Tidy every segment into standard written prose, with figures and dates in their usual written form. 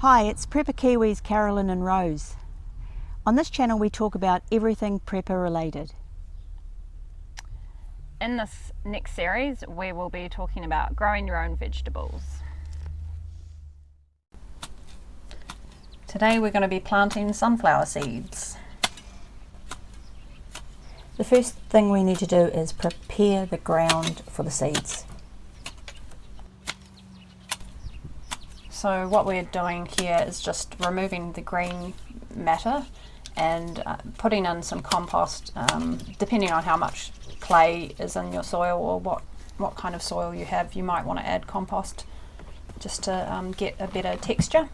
Hi, it's Prepper Kiwis Carolyn and Rose. On this channel we talk about everything prepper related. In this next series we will be talking about growing your own vegetables. Today we're going to be planting sunflower seeds. The first thing we need to do is prepare the ground for the seeds. So what we're doing here is just removing the green matter and putting in some compost, depending on how much clay is in your soil or what kind of soil you have. You might want to add compost just to get a better texture.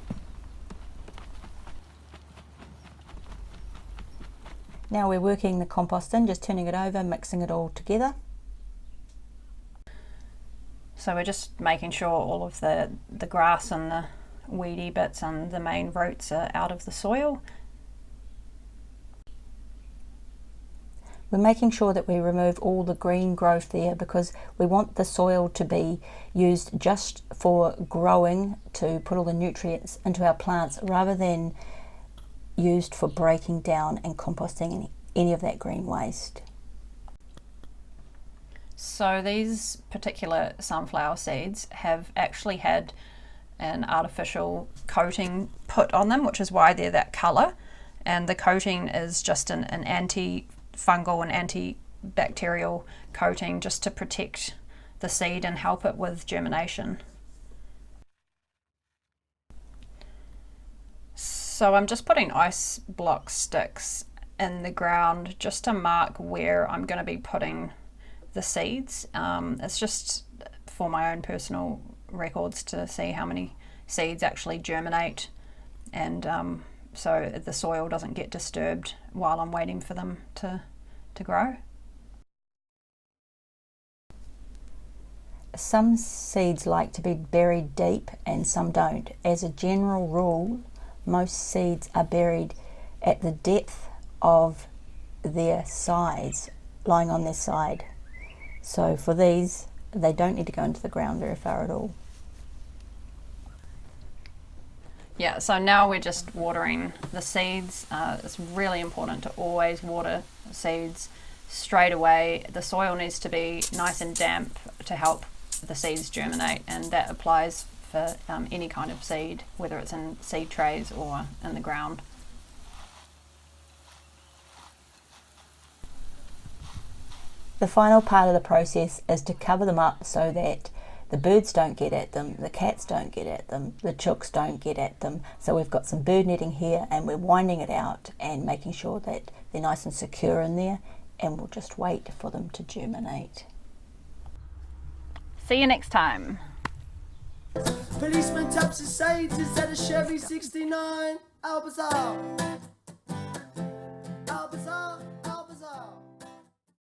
Now we're working the compost in, just turning it over, mixing it all together. So we're just making sure all of the grass and the weedy bits and the main roots are out of the soil. We're making sure that we remove all the green growth there because we want the soil to be used just for growing, to put all the nutrients into our plants rather than used for breaking down and composting any of that green waste. So these particular sunflower seeds have actually had an artificial coating put on them, which is why they're that colour, and the coating is just an anti-fungal and antibacterial coating just to protect the seed and help it with germination. So I'm just putting ice block sticks in the ground just to mark where I'm going to be putting the seeds. It's just for my own personal records to see how many seeds actually germinate, and so the soil doesn't get disturbed while I'm waiting for them to grow. Some seeds like to be buried deep and some don't. As a general rule, most seeds are buried at the depth of their sides, lying on their side. So for these, they don't need to go into the ground very far at all. Yeah, so now we're just watering the seeds. It's really important to always water seeds straight away. The soil needs to be nice and damp to help the seeds germinate, and that applies for any kind of seed, whether it's in seed trays or in the ground. The final part of the process is to cover them up so that the birds don't get at them, the cats don't get at them, the chooks don't get at them. So we've got some bird netting here and we're winding it out and making sure that they're nice and secure in there, and we'll just wait for them to germinate. See you next time. Policeman taps his sides, is that a Chevy 69? Albazar.